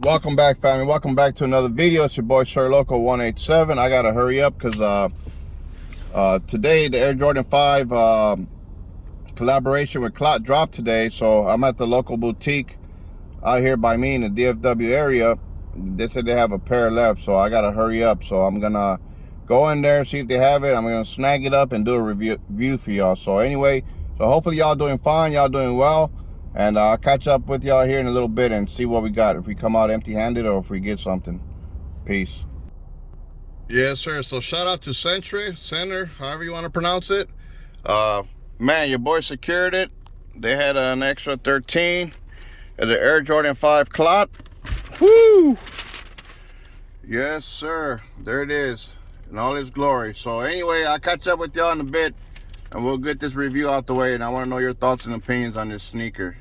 Welcome back, family. Welcome back to another video. It's your boy Sir Loco 187. I gotta hurry up because today the Air Jordan 5 collaboration with Clot dropped today. So I'm at the local boutique out here by me in the DFW area. They said they have a pair left, so I gotta hurry up. So I'm gonna go in there, see if they have it. I'm gonna snag it up and do a review for y'all. So anyway, so hopefully y'all doing fine, y'all doing well. And I'll catch up with y'all here in a little bit and see what we got. If we come out empty-handed or if we get something. Peace. Yes, sir. So shout out to Center, however you want to pronounce it. Man, your boy secured it. They had an extra 13 of the Air Jordan 5 Clot. Woo! Yes, sir. There it is in all its glory. So anyway, I'll catch up with y'all in a bit and we'll get this review out the way. And I want to know your thoughts and opinions on this sneaker.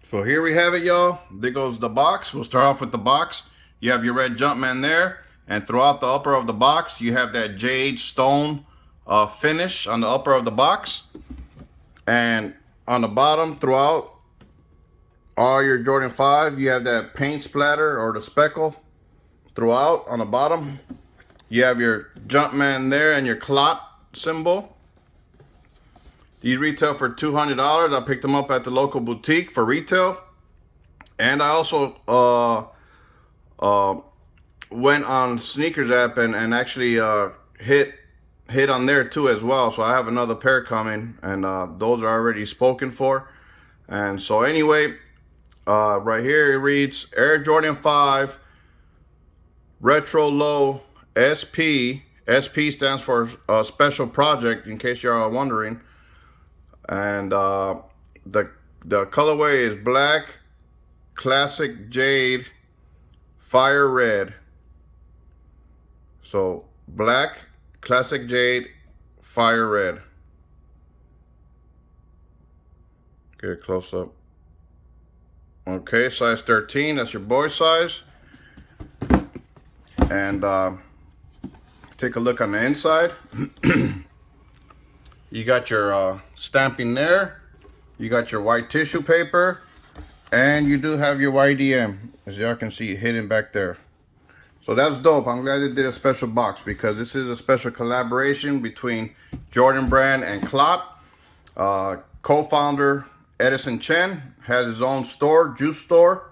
So here we have it, y'all. There goes the box. We'll start off with the box. You have your red Jumpman there, and throughout the upper of the box, you have that Jade stone finish on the upper of the box. And on the bottom, throughout all your Jordan 5, you have that paint splatter or the speckle throughout on the bottom. You have your Jumpman there and your Clot symbol. These retail for $200. I picked them up at the local boutique for retail. And I also went on Sneakers app and actually hit on there too as well. So I have another pair coming, and those are already spoken for. And so anyway, right here it reads Air Jordan 5 Retro Low SP. SP stands for Special Project, in case you're wondering. And the colorway is black, classic jade, fire red. So black, classic jade, fire red. Get a close up. Okay, size 13. That's your boy size. And take a look on the inside. You got your stamping there. You got your white tissue paper. And you do have your YDM, as y'all can see hidden back there. So that's dope. I'm glad they did a special box because this is a special collaboration between Jordan Brand and Clot. Co-founder Edison Chen has his own store, juice store.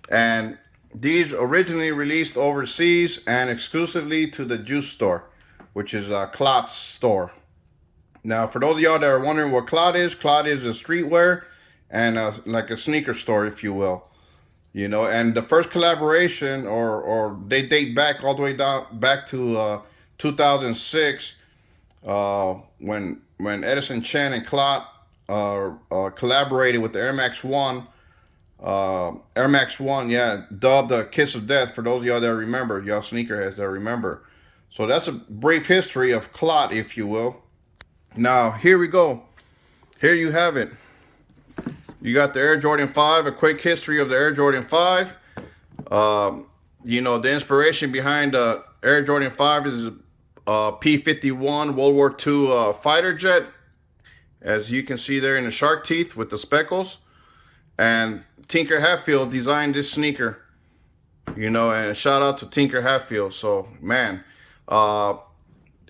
And these originally released overseas and exclusively to the juice store, which is Clot's store. Now, for those of y'all that are wondering what Clot is a streetwear and like a sneaker store, if you will. You know, and the first collaboration, or they date back all the way back to 2006, when Edison Chen and Clot collaborated with the Air Max 1. Air Max 1, yeah, dubbed the Kiss of Death, for those of y'all that remember, y'all sneakerheads that remember. So that's a brief history of Clot, if you will. Now, here we go. Here you have it. You got the Air Jordan 5, a quick history of the Air Jordan 5. You know, the inspiration behind the Air Jordan 5 is P-51 World War II fighter jet, as you can see there in the shark teeth with the speckles. And Tinker Hatfield designed this sneaker, you know, and shout out to Tinker Hatfield. So, man, uh,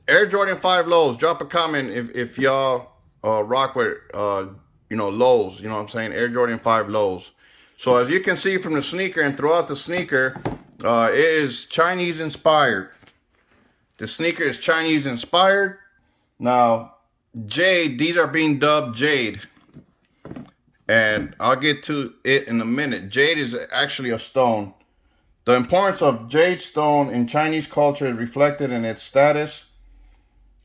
Air Jordan 5 lows, drop a comment if y'all rock with, you know, lows, you know what I'm saying? Air Jordan 5 lows. So, as you can see from the sneaker and throughout the sneaker, it is Chinese inspired. The sneaker is Chinese inspired. Now, Jade, these are being dubbed Jade. And I'll get to it in a minute. Jade is actually a stone. The importance of jade stone in Chinese culture is reflected in its status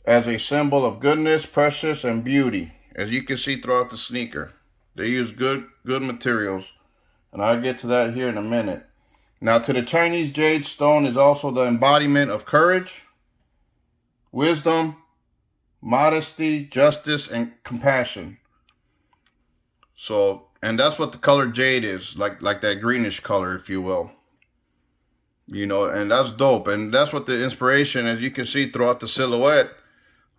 as a symbol of goodness, precious, and beauty. As you can see throughout the sneaker, they use good materials. And I'll get to that here in a minute. Now, to the Chinese, jade stone is also the embodiment of courage, wisdom, modesty, justice, and compassion. So, and that's what the color jade is, like that greenish color, if you will. You know, and that's dope. And that's what the inspiration, as you can see throughout the silhouette,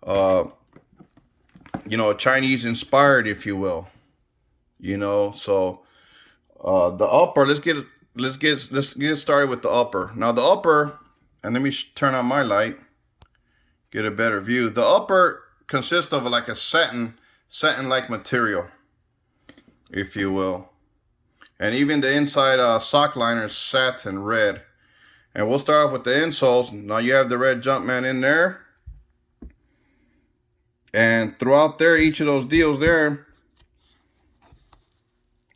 you know, Chinese inspired, if you will. You know, so the upper, let's get started with the upper. Now the upper, and let me turn on my light, get a better view. The upper consists of like a satin-like material, if you will. And even the inside sock liner is satin red. And we'll start off with the insoles. Now you have the red Jumpman in there. And throughout there, each of those deals there,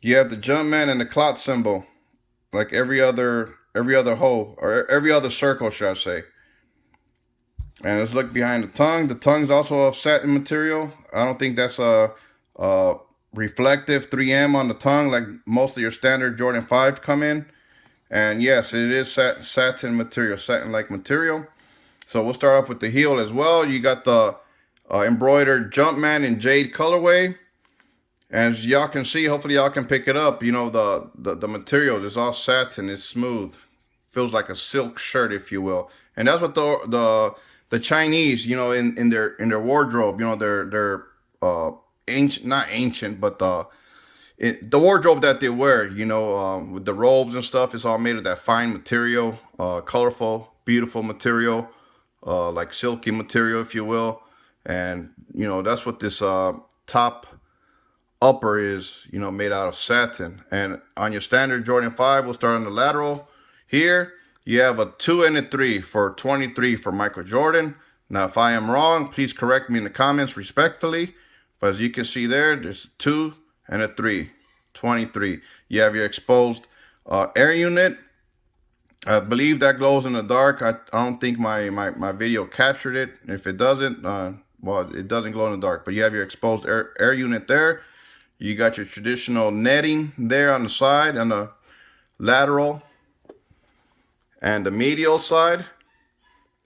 you have the Jumpman and the Clot symbol. Like every other hole, or every other circle, should I say. And let's look behind the tongue. The tongue is also of satin material. I don't think that's a reflective 3M on the tongue like most of your standard Jordan 5 come in. And yes, it is satin material, satin-like material. So we'll start off with the heel as well. You got the embroidered Jumpman in jade colorway. As y'all can see, hopefully y'all can pick it up. You know, the material is all satin, it's smooth. Feels like a silk shirt, if you will. And that's what the Chinese, you know, in their wardrobe, you know, their ancient, not ancient, but the wardrobe that they wear, you know, with the robes and stuff, is all made of that fine material, colorful, beautiful material, like silky material, if you will. And, you know, that's what this top upper is, you know, made out of satin. And on your standard Jordan 5, we'll start on the lateral. Here, you have a 2 and a 3 for 23 for Michael Jordan. Now, if I am wrong, please correct me in the comments respectfully. But as you can see there, there's a 2 and a 3, 23. You have your exposed air unit. I believe that glows in the dark. I don't think my video captured it. If it doesn't, well, it doesn't glow in the dark. But you have your exposed air unit there. You got your traditional netting there on the side, on the lateral and the medial side.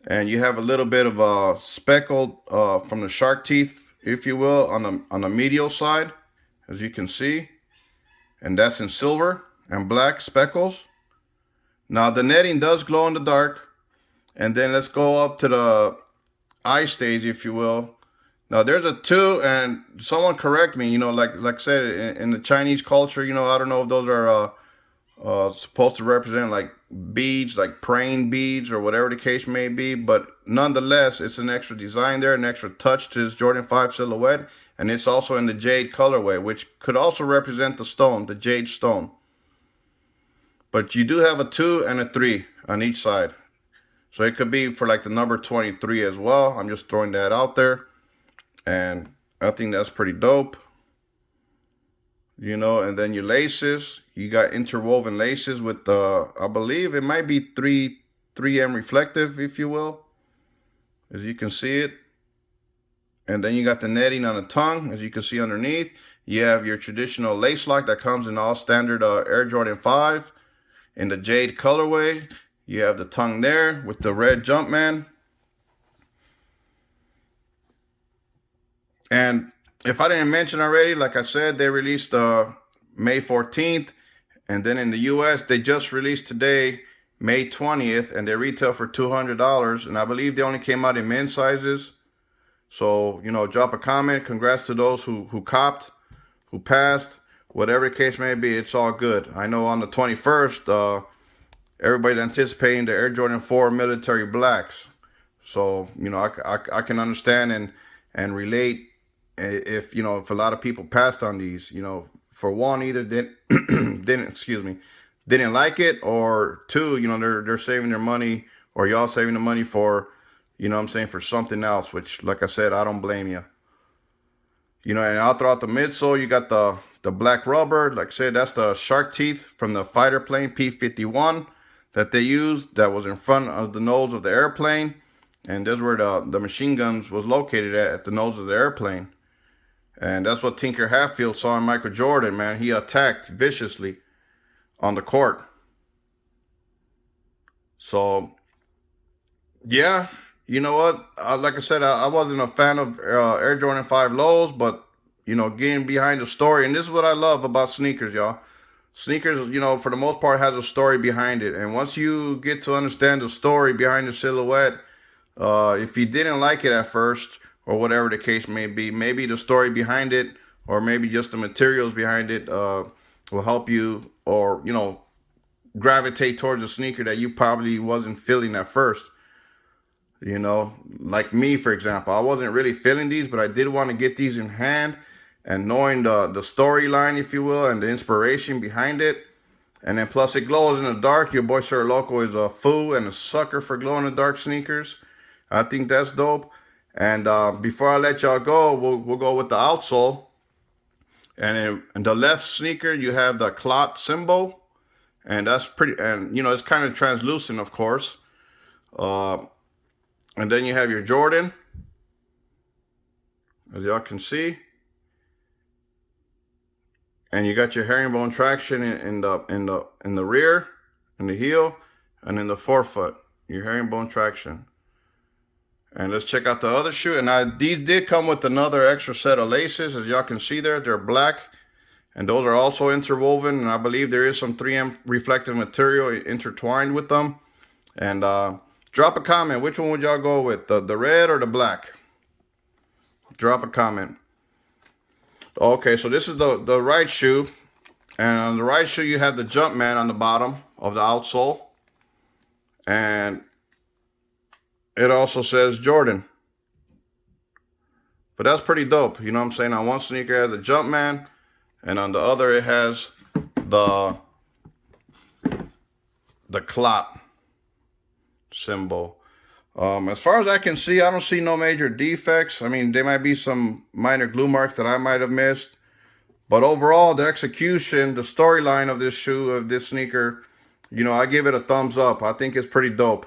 And you have a little bit of a speckled from the shark teeth, if you will, on the medial side, as you can see. And that's in silver and black speckles. Now the netting does glow in the dark. And then let's go up to the eye stage, if you will. Now there's a 2, and someone correct me, you know, like I said, in the Chinese culture, you know, I don't know if those are supposed to represent like beads, like praying beads or whatever the case may be, but nonetheless, it's an extra design there, an extra touch to this Jordan 5 silhouette, and it's also in the jade colorway, which could also represent the stone, the jade stone. But you do have a 2 and a 3 on each side. So it could be for like the number 23 as well. I'm just throwing that out there. And I think that's pretty dope. You know, and then your laces. You got interwoven laces with I believe it might be 3M reflective, if you will. As you can see it. And then you got the netting on the tongue, as you can see underneath. You have your traditional lace lock that comes in all standard Air Jordan 5 in the jade colorway. You have the tongue there with the red Jumpman. And if I didn't mention already, like I said, they released May 14th. And then in the US, they just released today May 20th, and they retail for $200. And I believe they only came out in men's sizes. So, you know, drop a comment. Congrats to those who copped, who passed, whatever the case may be. It's all good. I know on the 21st, everybody's anticipating the Air Jordan 4 military blacks. So, you know, I can understand and relate if, you know, if a lot of people passed on these. You know, for one, either didn't like it, or two, you know, they're saving their money, or y'all saving the money for, you know what I'm saying, for something else, which, like I said, I don't blame you. You know, and all throughout the midsole, you got the black rubber. Like I said, that's the shark teeth from the fighter plane P-51 that they used, that was in front of the nose of the airplane. And that's where the machine guns was located at the nose of the airplane. And that's what Tinker Hatfield saw in Michael Jordan, man. He attacked viciously on the court. So, yeah, you know what? Like I said, I wasn't a fan of Air Jordan 5 lows, but, you know, getting behind the story. And this is what I love about sneakers, y'all. Sneakers, you know, for the most part, has a story behind it. And once you get to understand the story behind the silhouette, if you didn't like it at first, or whatever the case may be, maybe the story behind it, or maybe just the materials behind it will help you, or, you know, gravitate towards a sneaker that you probably wasn't feeling at first. You know, like me, for example, I wasn't really feeling these, but I did want to get these in hand, and knowing the storyline, if you will, and the inspiration behind it. And then plus it glows in the dark. Your boy Sir Loco is a fool and a sucker for glow in the dark sneakers. I think that's dope. And before I let y'all go, we'll go with the outsole. And in the left sneaker, you have the Clot symbol. And that's pretty, and you know, it's kind of translucent, of course. And then you have your Jordan, as y'all can see. And you got your herringbone traction in the rear, in the heel, and in the forefoot. Your herringbone traction. And let's check out the other shoe. And these did come with another extra set of laces, as y'all can see there. They're black, and those are also interwoven. And I believe there is some 3M reflective material intertwined with them. And drop a comment. Which one would y'all go with, the red or the black? Drop a comment. Okay, so this is the right shoe. And on the right shoe, you have the Jumpman on the bottom of the outsole. And it also says Jordan. But that's pretty dope. You know what I'm saying? On one sneaker it has a Jumpman, and on the other it has the Clot symbol. As far as I can see, I don't see no major defects. I mean, there might be some minor glue marks that I might have missed. But overall, the execution, the storyline of this shoe, of this sneaker, you know, I give it a thumbs up. I think it's pretty dope,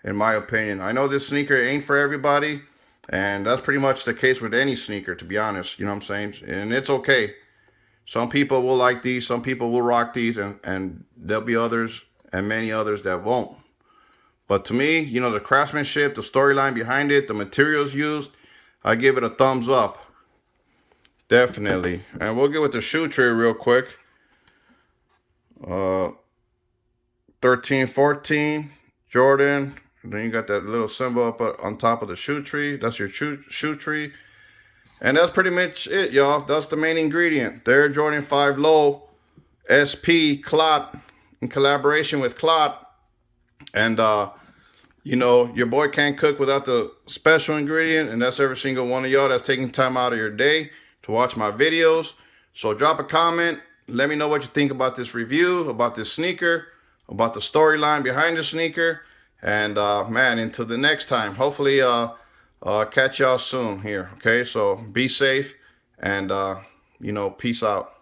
in my opinion. I know this sneaker ain't for everybody, and that's pretty much the case with any sneaker, to be honest. You know what I'm saying? And it's okay. Some people will like these, some people will rock these, and there'll be others, and many others that won't. But to me, you know, the craftsmanship, the storyline behind it, the materials used, I give it a thumbs up. Definitely. And we'll get with the shoe tree real quick. 13, 14, Jordan. And then you got that little symbol up on top of the shoe tree. That's your shoe tree. And that's pretty much it, y'all. That's the main ingredient. Their Jordan 5 Low SP Clot in collaboration with Clot. And, you know, your boy can't cook without the special ingredient. And that's every single one of y'all that's taking time out of your day to watch my videos. So drop a comment. Let me know what you think about this review, about this sneaker, about the storyline behind the sneaker. And, man, until the next time, hopefully catch y'all soon here. Okay, so be safe and, you know, peace out.